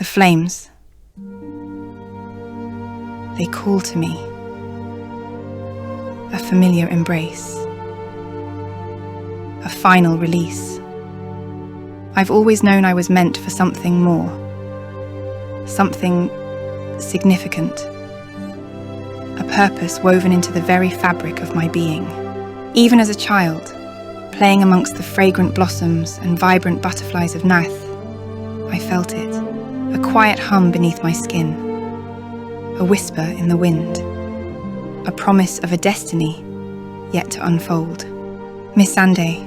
The flames. They call to me. A familiar embrace. A final release. I've always known I was meant for something more. Something significant. A purpose woven into the very fabric of my being. Even as a child, playing amongst the fragrant blossoms and vibrant butterflies of Naath, I felt it, a quiet hum beneath my skin, a whisper in the wind, a promise of a destiny yet to unfold. Miss Sunday,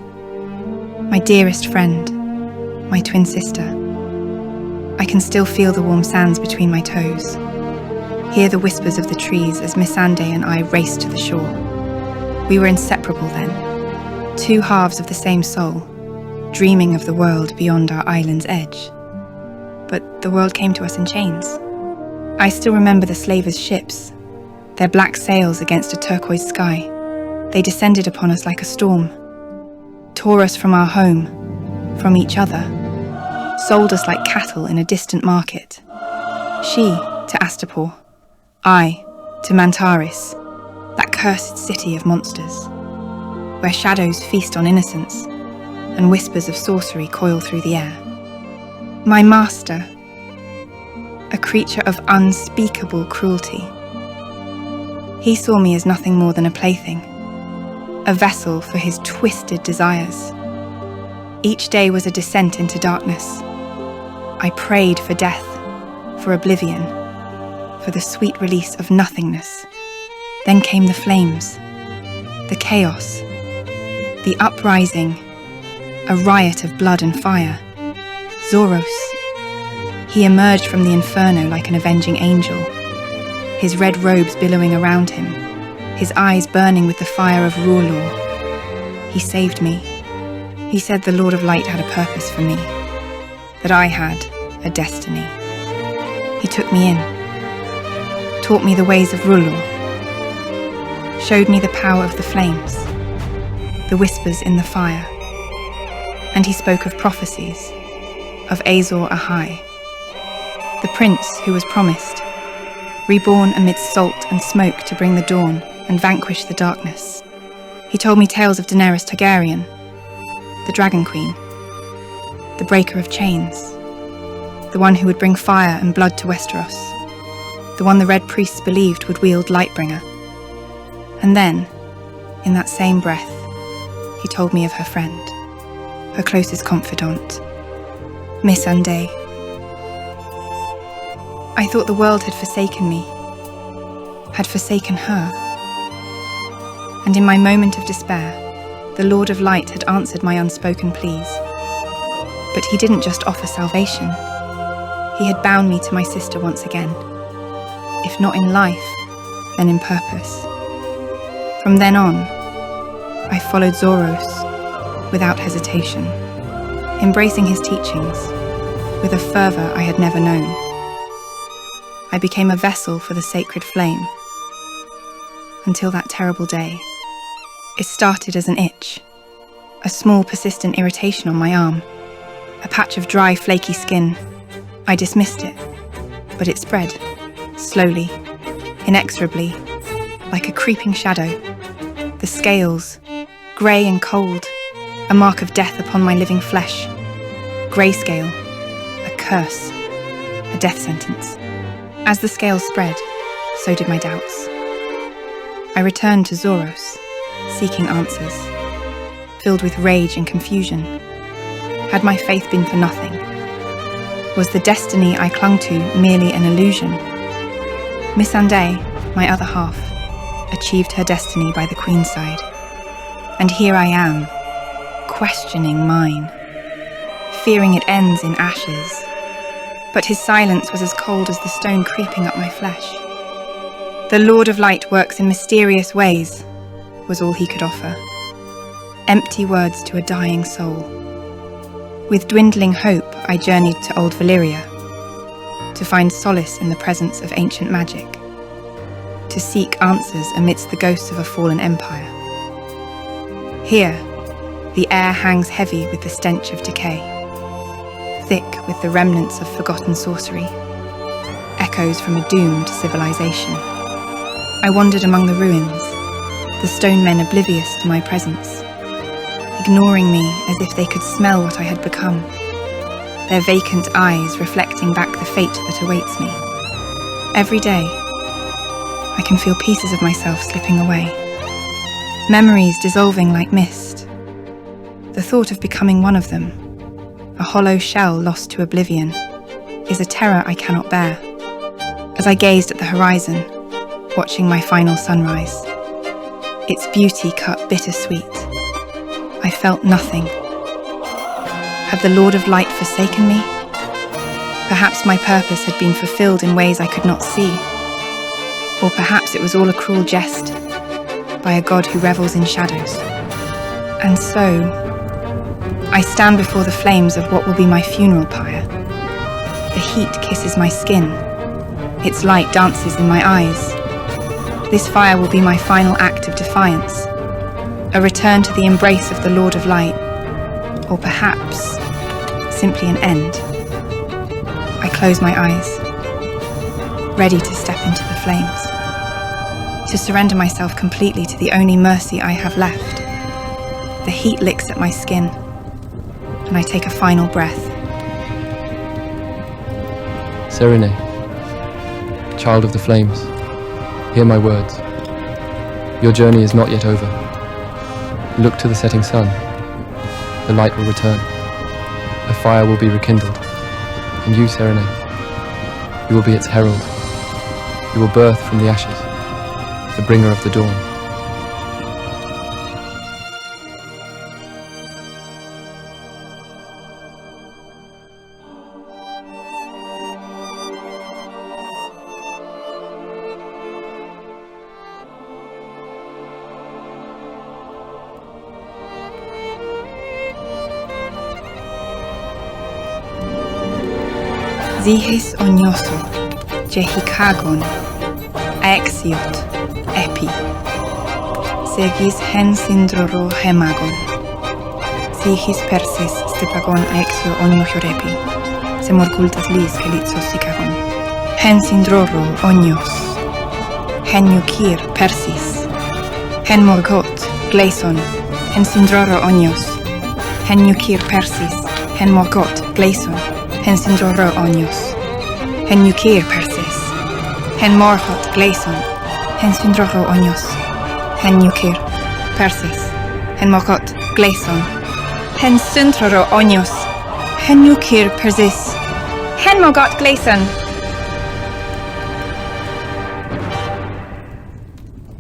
my dearest friend, my twin sister. I can still feel the warm sands between my toes, hear the whispers of the trees as Miss Sunday and I raced to the shore. We were inseparable then, two halves of the same soul, dreaming of the world beyond our island's edge. But the world came to us in chains. I still remember the slavers' ships, their black sails against a turquoise sky. They descended upon us like a storm, tore us from our home, from each other, sold us like cattle in a distant market. She to Astapor, I to Mantaris, that cursed city of monsters, where shadows feast on innocence and whispers of sorcery coil through the air. My master, a creature of unspeakable cruelty. He saw me as nothing more than a plaything, a vessel for his twisted desires. Each day was a descent into darkness. I prayed for death, for oblivion, for the sweet release of nothingness. Then came the flames, the chaos, the uprising, a riot of blood and fire. Zoros. He emerged from the inferno like an avenging angel, his red robes billowing around him, his eyes burning with the fire of R'hllor. He saved me. He said the Lord of Light had a purpose for me, that I had a destiny. He took me in, taught me the ways of R'hllor, showed me the power of the flames, the whispers in the fire, and he spoke of prophecies, of Azor Ahai, the prince who was promised, reborn amidst salt and smoke to bring the dawn and vanquish the darkness. He told me tales of Daenerys Targaryen, the Dragon Queen, the breaker of chains, the one who would bring fire and blood to Westeros, the one the Red Priests believed would wield Lightbringer. And then, in that same breath, he told me of her friend, her closest confidant, Miss Sunday. I thought the world had forsaken me, had forsaken her. And in my moment of despair, the Lord of Light had answered my unspoken pleas. But he didn't just offer salvation. He had bound me to my sister once again. If not in life, then in purpose. From then on, I followed Zoros without hesitation, embracing his teachings with a fervour I had never known. I became a vessel for the sacred flame. Until that terrible day. It started as an itch, a small persistent irritation on my arm, a patch of dry, flaky skin. I dismissed it, but it spread, slowly, inexorably, like a creeping shadow. The scales, grey and cold, a mark of death upon my living flesh. Greyscale, a curse, a death sentence. As the scales spread, so did my doubts. I returned to Zoros, seeking answers, filled with rage and confusion. Had my faith been for nothing? Was the destiny I clung to merely an illusion? Miss Sunday, my other half, achieved her destiny by the Queen's side. And here I am, questioning mine, fearing it ends in ashes. But his silence was as cold as the stone creeping up my flesh. The Lord of Light works in mysterious ways, was all he could offer. Empty words to a dying soul. With dwindling hope, I journeyed to Old Valyria, to find solace in the presence of ancient magic, to seek answers amidst the ghosts of a fallen empire. Here, the air hangs heavy with the stench of decay. thick with the remnants of forgotten sorcery, echoes from a doomed civilization. I wandered among the ruins, the stone men oblivious to my presence, ignoring me as if they could smell what I had become, their vacant eyes reflecting back the fate that awaits me. Every day, I can feel pieces of myself slipping away, memories dissolving like mist. The thought of becoming one of them, a hollow shell lost to oblivion, is a terror I cannot bear. As I gazed at the horizon, watching my final sunrise, its beauty cut bittersweet, I felt nothing. Had the Lord of Light forsaken me? Perhaps my purpose had been fulfilled in ways I could not see. Or perhaps it was all a cruel jest by a god who revels in shadows. And so, I stand before the flames of what will be my funeral pyre. The heat kisses my skin. Its light dances in my eyes. This fire will be my final act of defiance, a return to the embrace of the Lord of Light, or perhaps simply an end. I close my eyes, ready to step into the flames, to surrender myself completely to the only mercy I have left. The heat licks at my skin, and I take a final breath. Serene, child of the flames, hear my words. Your journey is not yet over. Look to the setting sun. The light will return. A fire will be rekindled. And you, Serene, you will be its herald. You will birth from the ashes, the bringer of the dawn. Zihis onyoso, jehikagon, aexiot, epi. Segis hen sindroro hemagon. Zihis persis stepagon aexio onyohiorepi. Semorgultas lis helitsosikagon. Hen sindroro onyos. Hen yukir persis. Hen morgot, gleison. Hen sindroro onyos. Hen yukir persis. Hen morgot, gleison. Hen sindroro onyos. Hen yukir persis. Hen morgot gleison. Hen sindroro onyos. Hen yukir persis. Hen morgot gleison. Hen sindroro onyos. Hen yukir persis. Hen morgot gleison.